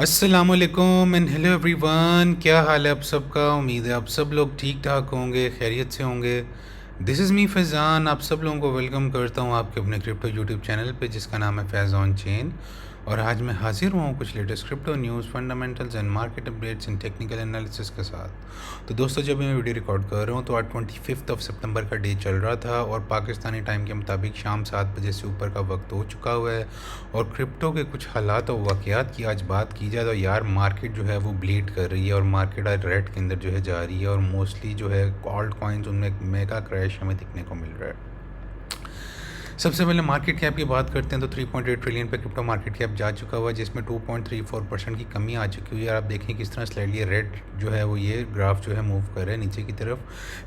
अस्सलामुअलैकुम and hello everyone, क्या हाल है आप सबका। उम्मीद है आप सब लोग ठीक ठाक होंगे, खैरियत से होंगे। दिस इज़ मी फैज़ान, आप सब लोगों को वेलकम करता हूँ आपके अपने क्रिप्टो यूट्यूब चैनल पे जिसका नाम है फैज़ ऑन चेन। और आज मैं हाजिर हुआ हूँ कुछ latest crypto news, fundamentals and market updates and technical analysis के साथ। तो दोस्तों, जब मैं वीडियो रिकॉर्ड कर रहा हूँ तो आज 25 सितंबर का डे चल रहा था और पाकिस्तानी टाइम के मुताबिक शाम 7 बजे से ऊपर का वक्त हो चुका हुआ है। और क्रिप्टो के कुछ हालात और वाक़यात की आज बात की जाए तो यार मार्केट जो है वो ब्लीड कर रही है और मार्केट आज रेड के अंदर जो है जा रही है। और मोस्टली जो है ऑल्ट कॉइन्स उनमें एक मेगा क्रैश हमें दिखने को मिल रहा है। सबसे पहले मार्केट कैप की बात करते हैं तो 3.8 ट्रिलियन पे क्रिप्टो मार्केट कैप जा चुका हुआ है, जिसमें 2.34% की कमी आ चुकी हुई है। आप देखें किस तरह स्लाइडली रेड जो है वो ये ग्राफ जो है मूव कर रहा है नीचे की तरफ।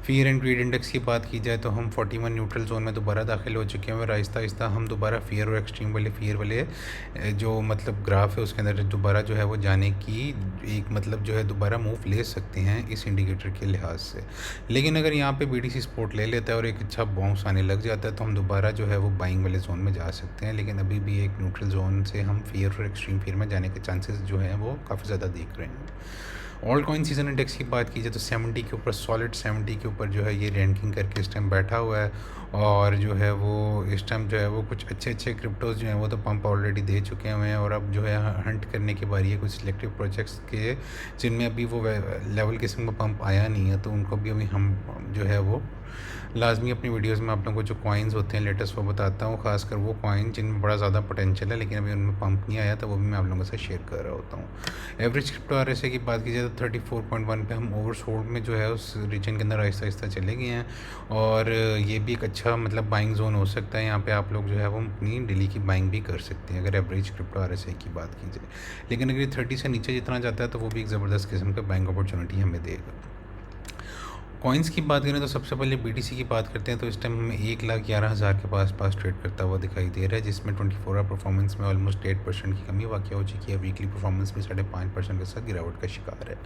फियर एंड ग्रीड इंडेक्स की बात की जाए तो हम 41 न्यूट्रल जोन में दोबारा दाखिल हो चुके हैं और आहिस्ता आहिस्ता हम दोबारा फियर और एक्सट्रीम वाले फियर वाले जो मतलब ग्राफ है उसके अंदर दोबारा जो है वो जाने की एक मतलब जो है दोबारा मूव ले सकते हैं इस इंडिकेटर के लिहाज से। लेकिन अगर यहाँ पे BTC सपोर्ट ले लेता है और एक अच्छा बाउंस आने लग जाता है तो हम दोबारा जो है वो बाइंग वाले जोन में जा सकते हैं। लेकिन अभी भी एक न्यूट्रल जोन से हम फियर और एक्सट्रीम फियर में जाने के चांसेस जो हैं वो काफ़ी ज़्यादा दिख रहे हैं। ऑल कॉइन सीजन इंडेक्स की बात की जाए तो 70 के ऊपर, सॉलिड 70 के ऊपर जो है ये रैंकिंग करके इस टाइम बैठा हुआ है। और जो है वो इस टाइम जो है वो कुछ अच्छे अच्छे क्रिप्टोज जो हैं वो तो पंप ऑलरेडी दे चुके हुए हैं और अब जो है हंट करने की बारी है कुछ सिलेक्टिव प्रोजेक्ट्स के जिनमें अभी वो लेवल किस्म का पंप आया नहीं है, तो उनको भी अभी हम जो है वो लाजमी अपनी वीडियोस में आप लोगों को जो कॉइन्स होते हैं लेटेस्ट वो बताता हूँ, खासकर वो कॉइन जिनमें बड़ा ज़्यादा पोटेंशियल है लेकिन अभी उनमें पंप नहीं आया, तो वो भी मैं आप लोगों से शेयर कर रहा होता हूँ। एवरेज क्रिप्टो RSI की बात की जाए तो 34.1 पे हम ओवरसोल्ड में जो है उस रीजन के अंदर आहिस्ता आहिस्ता चले गए हैं। और ये भी एक अच्छा मतलब बाइंग जोन हो सकता है। यहाँ पे आप लोग जो है वो अपनी डेली की बाइंग भी कर सकते हैं अगर एवरेज क्रिप्टो RSI की बात की जाए। लेकिन अगर ये 30 से नीचे जितना जाता है तो वो भी एक ज़बरदस्त किस्म का बाइंग अपॉर्चुनिटी हमें देगा। कॉइन्स की बात करें तो सबसे पहले BTC की बात करते हैं तो इस टाइम हमें 1,11,000 के पास ट्रेड करता हुआ दिखाई दे रहा है, जिसमें 24 आवर परफॉर्मेंस में ऑलमोस्ट 8% की कमी वाक़ हो चुकी है। वीकली परफॉर्मेंस भी 5.5% के साथ गिरावट का शिकार है।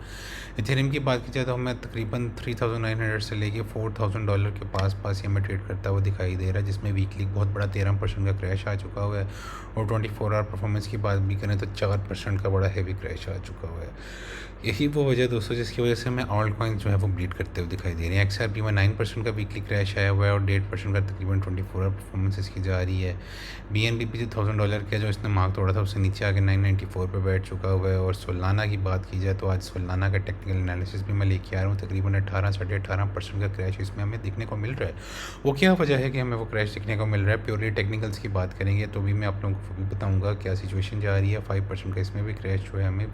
इथेरियम की बात की जाए तो हमें तकरीबन 3,900 से लेके $4,000 के पास ही हमें ट्रेड करता हुआ दिखाई दे रहा है, जिसमें वीकली बहुत बड़ा 13% का क्रैश आ चुका हुआ है। और 24 आवर परफॉर्मेंस की बात भी करें तो 4% का बड़ा हैवी क्रैश आ चुका हुआ है। यही वो वजह दोस्तों जिसकी वजह से हमें ऑल्ट कॉइन्स जो है वो ब्लीड करते हुए दिखाई दे रहे हैं। XRP में 9% का वीकली क्रैश आया हुआ है और 1.5% का तकरीबन 24 आवर परफॉर्मेंस इसकी जा रही है। BNB भी जो $1,000 का जो इसने मार्क तोड़ा था उससे नीचे आके 994 पे बैठ चुका हुआ है। और सोलाना की बात की जाए तो आज सोलाना का टेक्निकल एनालिसिस भी मैं लेके आ रहा हूँ, तकरीबन 18-18.5% का क्रैश इसमें हमें देखने को मिल रहा है। वो क्या वजह है कि हमें वो क्रैश देखने को मिल रहा है? प्योरली टेक्निकल्स की बात करेंगे तो भी मैं आप लोगों को भी बताऊँगा क्या सिचुएशन जा रही है। 5% का इसमें भी क्रैश जो है हमें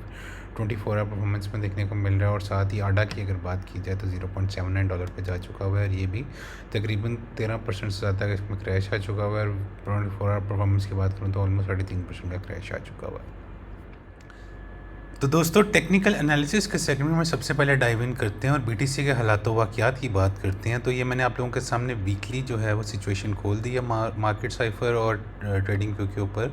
24 आवर परफॉर्मेंस में देखने को मिल रहा है। और साथ ही आडा की अगर बात की जाए तो $0.79 पे जा चुका हुआ है और ये भी तकरीबन 13% से ज़्यादा का इसमें क्रैश आ चुका हुआ है। और 24 आवर परफॉर्मेंस की बात करूँ तो ऑलमोस्ट 3.5% का क्रैश आ चुका हुआ है। तो दोस्तों, टेक्निकल एनालिसिस के सेगमेंट में सबसे पहले डाइव इन करते हैं और BTC के हालात वाक़यात की बात करते हैं। तो ये मैंने आप लोगों के सामने वीकली जो है वो सिचुएशन खोल दी है मार्केट साइफर और ट्रेडिंग व्यू के ऊपर।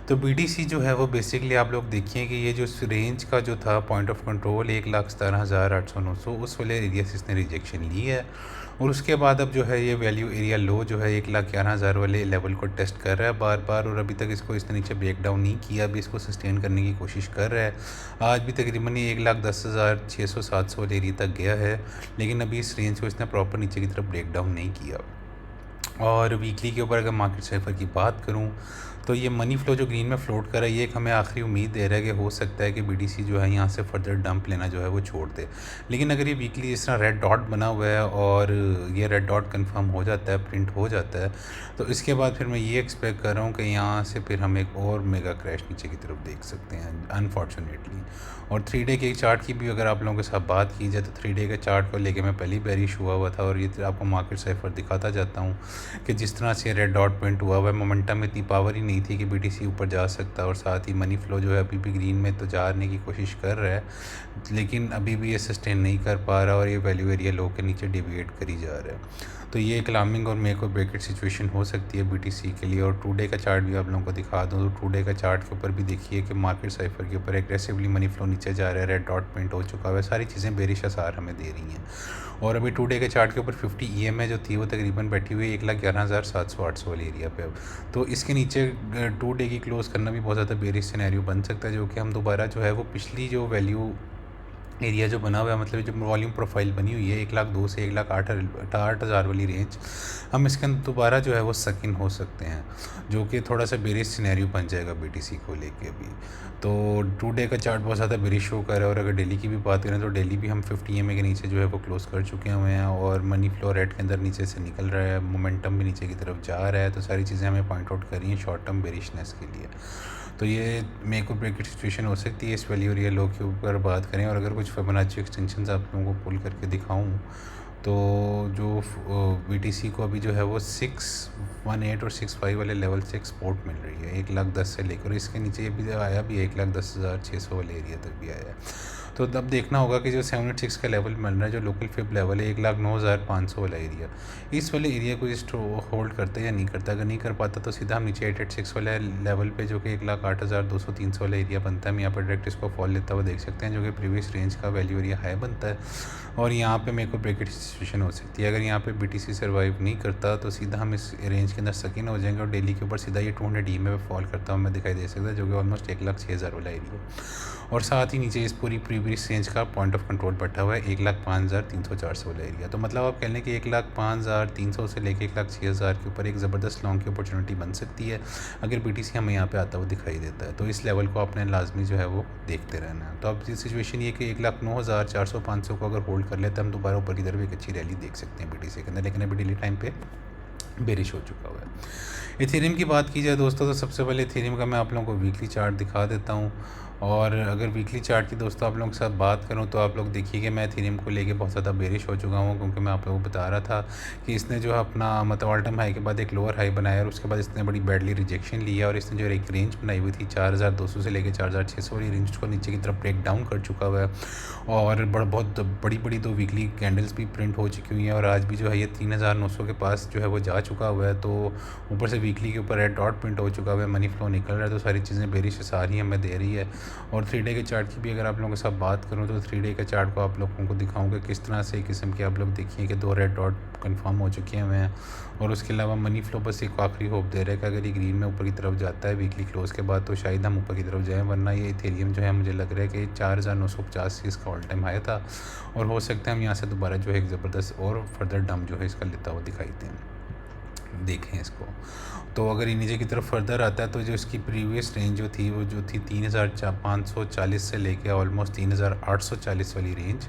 तो BTC जो है वो बेसिकली आप लोग देखिए कि ये जो रेंज का जो था पॉइंट ऑफ कंट्रोल 1,17,800-900 उस वाले एरिया से इसने रिजेक्शन ली है। और उसके बाद अब जो है ये वैल्यू एरिया लो जो है 1,11,000 वाले लेवल को टेस्ट कर रहा है बार बार, और अभी तक इसको इसने नीचे ब्रेक डाउन नहीं किया। अभी इसको सस्टेन करने की कोशिश कर रहा है। आज भी तकरीबन ये 1,10,600-700 वाले एरिया तक गया है, लेकिन अभी इस रेंज को इसने प्रॉपर नीचे की तरफ ब्रेक डाउन नहीं किया। और वीकली के ऊपर अगर मार्केट साइफर की बात करूं तो ये मनी फ्लो जो ग्रीन में फ्लोट कर रहा है ये एक हमें आखिरी उम्मीद दे रहा है कि हो सकता है कि BTC जो है यहाँ से फर्दर डंप लेना जो है वो छोड़ दे। लेकिन अगर ये वीकली इस तरह रेड डॉट बना हुआ है और ये रेड डॉट कंफर्म हो जाता है, प्रिंट हो जाता है, तो इसके बाद फिर मैं ये एक्सपेक्ट कर रहा हूँ कि यहाँ से फिर हम एक और मेगा क्रैश नीचे की तरफ देख सकते हैं अनफॉर्चुनेटली। और 3 डे के चार्ट की भी अगर आप लोगों के साथ बात की जाए तो 3 डे के चार्ट को लेके मैं पहली बेरिश हुआ था और ये आपको मार्केट साइफर दिखाता जाता हूँ कि जिस तरह से रेड डॉट प्रिंट हुआ है मोमेंटम में इतनी पावर ही नहीं थी कि BTC ऊपर जा सकता। और साथ ही मनी फ्लो जो है अभी भी ग्रीन में तो जाने की कोशिश कर रहा है, लेकिन अभी भी ये सस्टेन नहीं कर पा रहा और ये वैल्यू एरिया लो के नीचे डिविएट करी जा रहा है। तो ये एक लार्मिंग और मेक और ब्रेकेट सिचुएशन हो सकती है BTC के लिए। और 2 डे का चार्ट भी आप लोगों को दिखा दूँ तो 2 डे का चार्ट के ऊपर भी देखिए कि मार्केट साइफर के ऊपर एग्रेसिवली मनी फ्लो नीचे जा रहा है, रेड डॉट प्रिंट हो चुका है, सारी चीज़ें बेरिश आसार हमें दे रही हैं। और अभी 2 डे के चार्ट के ऊपर 50 EMA जो थी वो तकरीबन बैठी हुई 11,700-800 वाली एरिया पे अब। तो इसके नीचे 2 डे की क्लोज़ करना भी बहुत ज़्यादा बेरिश सिनेरियो बन सकता है, जो कि हम दोबारा जो है वो पिछली जो वैल्यू एरिया जो बना हुआ है, मतलब जो वॉल्यूम प्रोफाइल बनी हुई है 1,02,000 से 1,08,000 वाली रेंज, हम इसके अंदर दोबारा जो है वो सकिन हो सकते हैं, जो कि थोड़ा सा बेरिश सिनेरियो बन जाएगा बीटीसी को लेके अभी। तो 2 डे का चार्ट बहुत ज़्यादा बेरिश शो कर रहा है। और अगर डेली की भी बात करें तो डेली भी हम 50 EMA के नीचे जो है वो क्लोज़ कर चुके हुए हैं, और मनी फ्लो रेड के अंदर नीचे से निकल रहा है, मोमेंटम भी नीचे की तरफ जा रहा है। तो सारी चीज़ें हमें पॉइंट आउट करी हैं शॉर्ट टर्म बेरिशनेस के लिए। तो ये मेक और ब्रेक सिचुएशन हो सकती है इस वैल्यू और ये लो के ऊपर बात करें। और अगर कुछ फिबोनाची एक्सटेंशंस आप लोगों को पुल करके दिखाऊं, तो जो बीटीसी को अभी जो है वो 618 और 65 वाले लेवल से एक सपोर्ट मिल रही है 1,10,000 से लेकर, इसके नीचे ये भी आया भी 1,10,600 वाले एरिया तक भी आया है। तो तब देखना होगा कि जो 786 का लेवल मिल रहा है, जो लोकल फिब लेवल है 1,09,500 वाला एरिया, इस वाले एरिया को इस होल्ड करता है या नहीं करता। अगर नहीं कर पाता तो सीधा हम नीचे 886 वाले लेवल पे, जो कि 1,08,200-300 वाला एरिया बनता है, हम यहाँ पर डायरेक्ट इसको फॉल लेता हुआ देख सकते हैं, जो कि प्रीवियस रेंज का वैल्यू एरिया हाई बनता है। और यहाँ पे मेरे को ब्रेकेट सिचुएशन हो सकती है। अगर यहाँ पे बीटीसी सर्वाइव नहीं करता तो सीधा हम इस रेंज के अंदर सकिन हो जाएंगे, और डेली के ऊपर सीधा ये 200 EMA पे फॉल करता हुआ हमें दिखाई दे सकता है, जो कि ऑलमोस्ट 1,06,000 वाला एरिया। और साथ ही नीचे इस पूरी प्रीवियस रेंज का पॉइंट ऑफ कंट्रोल बैठा हुआ है 1,05,300-400 वाला एरिया। तो मतलब आप कह लें कि 1,05,300 से लेकर 1,06,000 के ऊपर एक ज़बरदस्त लॉन्ग की अपॉर्चुनिटी बन सकती है, अगर बीटीसी हमें यहाँ पे आता हुआ दिखाई देता है। तो इस लेवल को आपने लाजमी जो है वो देखते रहना है। तो अब ये सिचुएशन ये कि 1,09,400-500 को अगर होल्ड कर लेते हैं हम, दोबारा ऊपर की तरफ एक अच्छी रैली देख सकते हैं बीटीसी के अंदर, लेकिन अभी डेली टाइम पे बेरिश हो चुका हुआ है। इथेरियम की बात की जाए दोस्तों, तो सबसे पहले इथेरियम का मैं आप लोगों को वीकली चार्ट दिखा देता हूँ। और अगर वीकली चार्ट की दोस्तों आप लोगों के साथ बात करूं, तो आप लोग देखिए कि मैं इथेरियम को लेके बहुत ज़्यादा बेरिश हो चुका हूं, क्योंकि मैं आप लोगों को बता रहा था कि इसने जो अपना मतलब ऑल टाइम हाई के बाद एक लोअर हाई बनाया, और उसके बाद इसने बड़ी बैडली रिजेक्शन लिया, और इसने जो एक रेंज बनाई हुई थी 4,200 से लेकर 4,600 वाली रेंज को नीचे की तरफ ब्रेक डाउन कर चुका हुआ है। और बहुत बड़ी बड़ी दो वीकली कैंडल्स भी प्रिंट हो चुकी हुई हैं, और आज भी जो है ये 3,900 के पास जो है वो जा चुका हुआ है। तो ऊपर से वीकली के ऊपर रेड डॉट प्रिंट हो चुका हुआ है, मनी फ्लो निकल रहा है, तो सारी चीज़ें बेरिश सारी हमें दे रही है। और 3 डे के चार्ट की भी अगर आप लोगों के साथ बात करूं, तो 3 डे के चार्ट को आप लोगों को दिखाऊंगा किस तरह से किस्म के आप लोग देखिए कि 2 रेड डॉट कंफर्म हो चुके हुए हैं। और उसके अलावा मनी फ्लो बस एक आखिरी होप दे रहा है कि अगर ये ग्रीन में ऊपर की तरफ जाता है वीकली क्लोज के बाद, तो शायद हम ऊपर की तरफ जाएँ, वरना ये इथेरियम जो है मुझे लग रहा है कि 4,950 से इसका ऑल टाइम हाई था, और हो सकता है हम यहाँ से दोबारा जो है एक ज़बरदस्त और फर्दर डंप जो है इसका लेता हुआ दिखाई देखें इसको। तो अगर ये नीचे की तरफ फर्दर आता है, तो जो इसकी प्रीवियस रेंज जो थी वो जो थी 3,540 से लेके ऑलमोस्ट 3,840 वाली रेंज,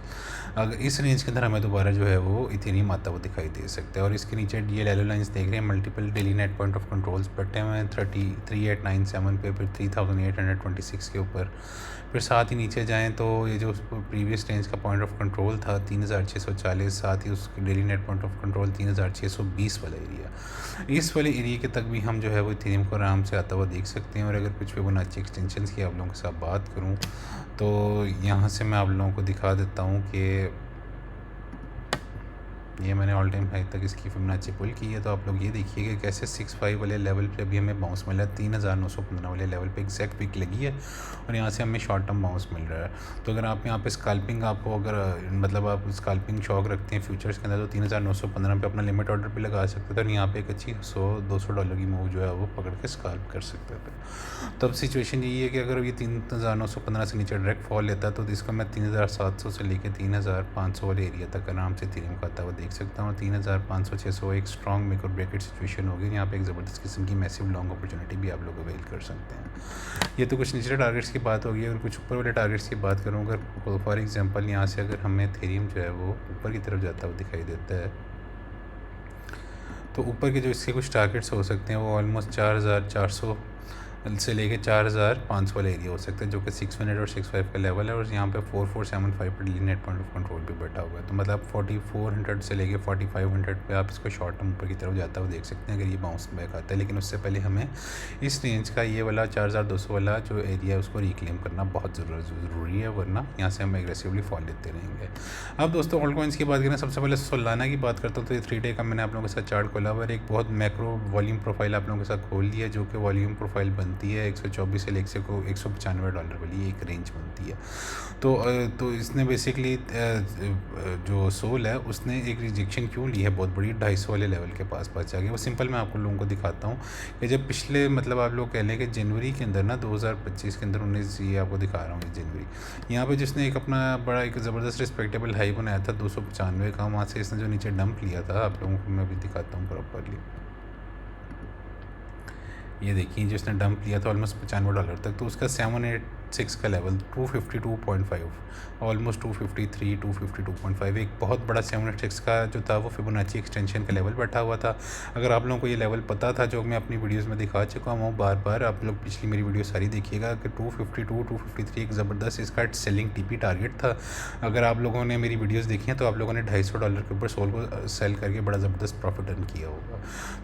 अगर इस रेंज के अंदर हमें दोबारा जो है वो इथेरियम आता हुआ दिखाई दे सकता है। और इसके नीचे ये येलो लाइंस देख रहे हैं, multiple daily net point of controls बैठे हुए हैं 3897 पे, फिर 3,826 के ऊपर। फिर साथ ही नीचे जाएँ तो ये जो प्रीवियस रेंज का पॉइंट ऑफ कंट्रोल था 3,640, साथ ही उसकी daily net point of control 3,620 वाला एरिया, इस वाले एरिया के तक भी हम जो है वो इथेरियम को आराम से आता हुआ देख सकते हैं। और अगर कुछ फिबोनाची एक्सटेंशंस की आप लोगों के साथ बात करूं, तो यहाँ से मैं आप लोगों को दिखा देता हूँ कि ये मैंने ऑल टाइम हाई तक इसकी फिबोनाची पुल की है। तो आप लोग ये देखिए कि कैसे 65 वाले लेवल पे अभी हमें बाउंस मिला है, 3,915 वाले लेवल पे एग्जैक्ट पिक लगी है, और यहाँ से हमें शॉर्ट टर्म बाउंस मिल रहा है। तो अगर आप यहाँ पे स्कैल्पिंग आपको अगर मतलब आप स्कैल्पिंग शौक रखते हैं फ्यूचर्स के अंदर, तो 3,915 पे अपना लिमिट ऑर्डर भी लगा सकते थे, और यहाँ पे एक अच्छी $100-200 की मूव जो है वो पकड़ के स्कैल्प कर सकते थे। तब सिचुएशन यही है कि अगर ये 3,915 से नीचे डायरेक्ट फॉल लेता, तो इसका मैं 3,700 से लेकर 3,500 वाले एरिया तक आराम से इथेरियम का आता हुआ देख सकता हूँ। 3,500-600 एक स्ट्रॉन्ग मेक और ब्रेकेट सिचुएशन होगी, यहाँ पे एक ज़बरदस्त किस्म की मैसिव लॉन्ग अपॉर्चुनिटी भी आप लोग अवेल कर सकते हैं। ये तो कुछ निचले टारगेट्स की बात होगी। अगर कुछ ऊपर वाले टारगेट्स की बात करूँ, अगर फॉर एग्जांपल यहाँ से अगर हमें इथेरियम जो है वो ऊपर की तरफ जाता हुआ दिखाई देता है, तो ऊपर के जो इसके कुछ टारगेट्स हो सकते हैं वो ऑलमोस्ट 4,400 से लेके 4,500 वाला एरिया हो सकता है, जो कि 6 मिनट और 6.5 का लेवल है। और यहाँ पे 4,475 पर daily net point of control भी बैठा हुआ है। तो मतलब 4,400 से लेके 4,500 पे आप इसको शॉर्ट टर्म ऊपर की तरफ जाता हुआ देख सकते हैं अगर ये बाउंस बैक आता है। लेकिन उससे पहले हमें इस रेंज का ये वाला 4,200 वाला जो एरिया है उसको रिक्लेम करना बहुत ज़रूरी है, वरना यहाँ से हम एग्रेसिवली फॉल लेते रहेंगे। अब दोस्तों ऑल्ट कॉइन्स की बात करें, सबसे पहले सोलाना की बात करता हूँ। तो ये 3 डे का मैंने आप लोगों के साथ चार्ट खोला हुआ है, एक बहुत मैक्रो वॉल्यूम प्रोफाइल आप लोगों के साथ खोल लिया, जो कि वॉल्यूम प्रोफाइल बनती बनती है, 124 से लेके $195 वाली एक रेंज बनती है। तो इसने बेसिकली जो सोल है उसने एक रिजेक्शन क्यों ली है बहुत बड़ी 250 वाले लेवल के पास जाके। वो सिंपल मैं आपको लोगों को दिखाता हूँ कि जब पिछले मतलब आप लोग कह लें कि जनवरी के अंदर ना 2025 के अंदर 19 ये आपको दिखा रहा हूँ ये जनवरी, यहाँ पे जिसने एक अपना बड़ा एक ज़बरदस्त रिस्पेक्टेबल हाई बनाया था 295 का, वहाँ से इसने जो नीचे डंप लिया था आप लोगों को मैं भी दिखाता हूँ प्रॉपरली। ये देखिए जो इसने डंप लिया था ऑलमोस्ट $95 तक, तो उसका 786 का लेवल 252.5 ऑलमोस्ट 253 252.5 एक बहुत बड़ा 786 का जो था वो फिबोनाची एक्सटेंशन का लेवल बैठा हुआ था। अगर आप लोगों को ये लेवल पता था जो मैं अपनी वीडियोस में दिखा चुका हूँ बार बार, आप लोग पिछली मेरी वीडियो सारी देखिएगा कि 252 253 एक ज़बरदस्त इसका सेलिंग टीपी टारगेट था। अगर आप लोगों ने मेरी वीडियोज़ देखी हैं तो आप लोगों ने $250 के ऊपर सोल को सेल करके बड़ा ज़बरदस्त प्रॉफिट अर्न किया होगा।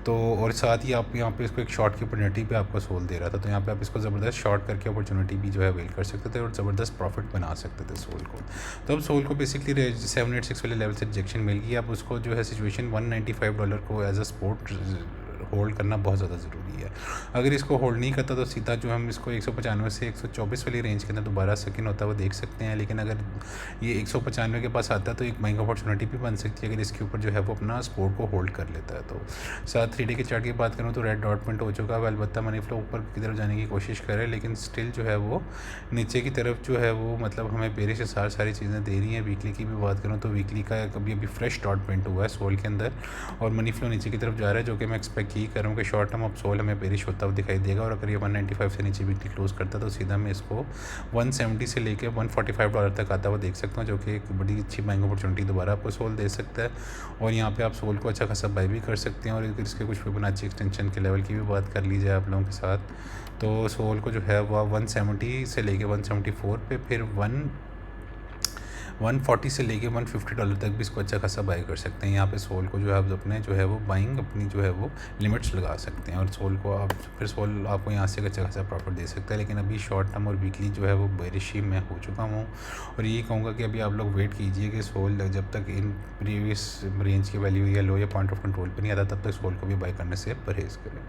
तो और साथ ही आप यहाँ पे इसको एक शॉर्ट की अपॉर्चुनिटी पे आपको सोल दे रहा था, तो यहाँ पे आप इसको ज़बरदस्त शॉर्ट करके अपॉर्चुनिटी भी जो है अवेल कर सकते थे और ज़बरदस्त प्रॉफिट बना सकते थे सोल को। तो अब सोल को बेसिकली 786 वाले लेवल से रिजेक्शन मिल गई। अब उसको जो है सिचुएशन $195 को एज अ सपोर्ट होल्ड करना बहुत ज़्यादा ज़रूरी है। अगर इसको होल्ड नहीं करता तो सीधा जो हम इसको 195 से 124 वाली रेंज के अंदर दोबारा सेकंड होता हुआ देख सकते हैं। लेकिन अगर ये 195 के पास आता है तो एक बाइंग अपॉर्चुनिटी भी बन सकती है अगर इसके ऊपर जो है वो अपना सपोर्ट को होल्ड कर लेता है। तो साथ 3 डे के चार्ट की बात करूँ तो रेड डॉट पॉइंट हो चुका है, अलबत्ता मनी फ्लो ऊपर की तरफ जाने की कोशिश करे लेकिन स्टिल जो है वो नीचे की तरफ जो है वो मतलब हमें बेरिश से सारी चीज़ें दे रही हैं। वीकली की भी बात करूँ तो वीकली का अभी फ्रेश डॉट पॉइंट हुआ है सोल के अंदर और मनी फ्लो नीचे की तरफ जा रहा है, जो कि मैं एक्सपेक्ट यही कर रहा हूँ कि शॉर्ट टर्म अब सोल हमें बेरिश होता हुआ दिखाई देगा। और अगर ये 195 से नीचे वीकली क्लोज करता है तो सीधा मैं इसको 170 से लेके $145 तक आता हुआ देख सकता हूँ, जो कि एक बड़ी अच्छी बाइंग अपॉर्चुनिटी दोबारा आपको सोल दे सकता है। और यहाँ पे आप सोल को अच्छा खासा बाई भी कर सकते हैं। और अगर इसके कुछ फिबोनाची एक्सटेंशन के लेवल की भी बात कर ली जाए आप लोगों के साथ, तो सोल को जो है वह 170 से लेके 174 पे, फिर 140 से लेके $150 तक भी इसको अच्छा खासा बाई कर सकते हैं। यहाँ पे सोल को जो है आप अपने जो है वो बाइंग अपनी जो है वो लिमिट्स लगा सकते हैं और सोल को आप फिर सोल आपको यहाँ से अच्छा खासा प्रॉफिट दे सकता है। लेकिन अभी शॉर्ट टर्म और वीकली जो है वो बेरिश में हो चुका हूँ और यही कहूँगा कि अभी आप लोग वेट कीजिए कि सोल जब तक इन प्रीवियस रेंज की वैल्यू या लो या पॉइंट ऑफ कंट्रोल पर नहीं आता तब तक सोल को भी बाई करने से परहेज़ करें।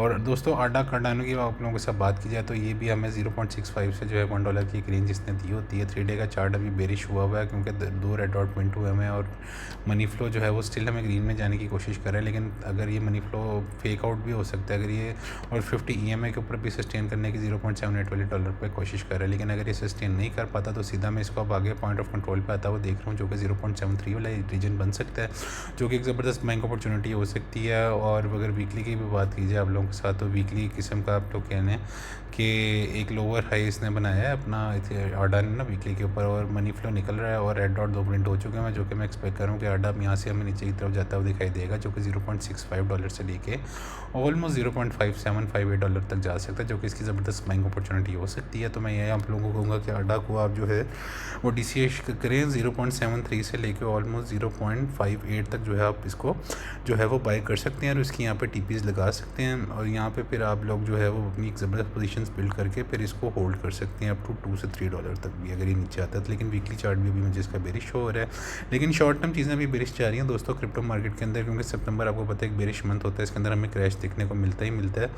और दोस्तों आडा कार्डानो की आप लोगों के साथ बात की जाए तो ये भी हमें 0.65 से जो है $1 की एक रेंज इसने दी होती है। 3 डे का चार्ट अभी बेरिश हुआ है क्योंकि 2 रेड डॉट पॉइंट हुए हमें और मनी फ्लो जो है वो स्टिल हमें ग्रीन में जाने की कोशिश कर रहे हैं। लेकिन अगर ये मनी फ्लो फेक आउट भी हो सकता है अगर ये और 50 EMA के ऊपर भी सस्टेन करने की 0.78 वाले डॉलर पे कोशिश कर रहा है। लेकिन अगर ये सस्टेन नहीं कर पाता तो सीधा मैं इसको अब आगे पॉइंट ऑफ कंट्रोल पे आता हुआ देख रहा हूँ, जो कि 0.73 वाला रीजन बन सकता है, जो कि एक ज़बरदस्त बैंक अपॉर्चुनिटी हो सकती है। और अगर वीकली की भी बात की जाए आप लोगों के साथ तो वीकली किस्म का आप लोग कहने कि एक लोअर हाई इसने बनाया है अपना आडा ने ना वीकली के ऊपर और मनी फ्लो निकल रहा है और रेड डॉट 2 प्रिंट हो चुके हैं, जो कि मैं एक्सपेक्ट कर रहा हूँ कि आडा यहाँ से हमें नीचे की तरफ जाता हुआ दिखाई देगा, जो कि $0.65 से लेके ऑलमोस्ट $0.5758 तक जा सकता है, जो कि इसकी ज़बरदस्त बाइंग अपॉर्चुनिटी हो सकती है। तो मैं ये आप लोगों को कहूँगा कि आडा को आप जो है वो DCA करें 0.73 से लेके ऑलमोस्ट 0.58 तक जो है आप इसको जो है वो बाई कर सकते हैं और इसकी यहाँ पे TPs लगा सकते हैं। और यहाँ पे फिर आप लोग जो है वो अपनी एक ज़बरदस्त पोजीशंस बिल्ड करके फिर इसको होल्ड कर सकते हैं अप टू $2 से $3 तक भी अगर ये नीचे आता है। लेकिन वीकली चार्ट भी अभी मुझे इसका बेरिश हो रहा है, लेकिन शॉर्ट टर्म चीज़ें भी बेरिश जा रही हैं दोस्तों क्रिप्टो मार्केट के अंदर, क्योंकि सितंबर आपको पता है एक बेरिश मंथ होता है, इसके अंदर हमें क्रैश देखने को मिलता ही मिलता है।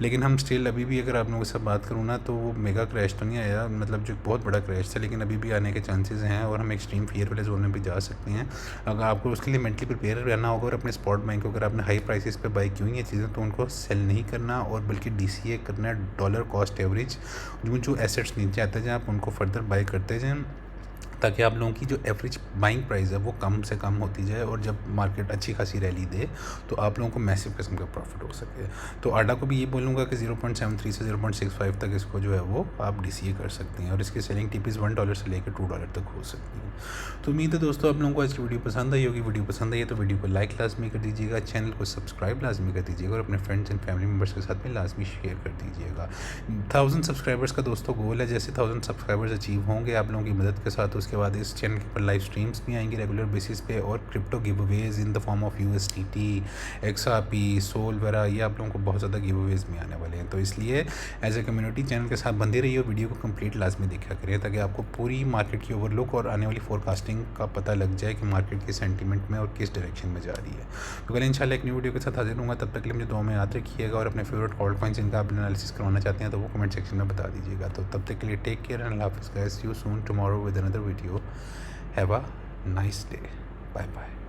लेकिन हम स्टिल अभी भी अगर आप लोगों के साथ बात करूँ ना तो वो मेगा क्रैश तो नहीं आया, मतलब जो बहुत बड़ा क्रैश था, लेकिन अभी भी आने के चांसेस हैं और हम एक्सट्रीम फियर वाले जोन में भी जा सकते हैं। अगर आपको उसके लिए मेंटली प्रिपेयर रहना होगा और अपने स्पॉट बाइंग को अगर आपने हाई प्राइसेस पे बाई की हुई हैं चीज़ें तो उनको सेल नहीं करना और बल्कि DCA करना है डॉलर कॉस्ट एवरेज, जो एसेट्स नीचे आते जाएँ आप उनको फर्दर बाई करते जाएँ ताकि आप लोगों की जो एवरेज बाइंग प्राइस है वो कम से कम होती जाए और जब मार्केट अच्छी खासी रैली दे तो आप लोगों को मैसिव किस्म का प्रॉफिट हो सके। तो आडा को भी ये बोलूँगा कि 0.73 से 0.65 तक इसको जो है वो आप DCA कर सकते हैं और इसकी सेलिंग TPs $1 से लेकर $2 तक हो सकती है। तो उम्मीद है दोस्तों आप लोगों को आज की वीडियो पसंद आई होगी। वीडियो पसंद आई है तो वीडियो को लाइक लाजमी कर दीजिएगा, चैनल को सब्सक्राइब लाजमी कर दीजिएगा और अपने फ्रेंड्स एंड फैमिली मेम्बर्स के साथ में लाजमी शेयर कर दीजिएगा। 1000 सब्सक्राइबर्स का दोस्तों गोल है, जैसे 1000 सब्सक्राइबर्स अचीव होंगे आप लोगों की मदद के साथ उसके उसके बाद इस चैनल पर लाइव स्ट्रीम्स भी आएंगे रेगुलर बेसिस पे, और crypto giveaways in the form of USDT, XRP, SOL वगैरह, ये आप लोगों को बहुत ज़्यादा गिव अवेज भी आने वाले हैं। तो इसलिए एज ए कम्युनिटी चैनल के साथ बंदे रहिए, वीडियो को कंप्लीट लाजमी देखा करें ताकि आपको पूरी मार्केट की ओवरलुक और आने वाली फोरकास्टिंग का पता लग जाए कि मार्केट के सेंटीमेंट में और किस डायरेक्शन में जा रही है। तो कल इंशाल्लाह एक न्यू वीडियो के साथ हाजिर होंगे, तब तक के लिए मुझे दुआ में याद रखिएगा, और अपने फेवरेट ऑल्ट कॉइन्स इनका आप एनालिसिस करवाना चाहते हैं तो वो कमेंट सेक्शन में बता दीजिएगा। तो तब तक के लिए टेक केयर एंड अल्लाह हाफ़िज़ guys, see you soon tomorrow with another video, have a nice day, bye bye.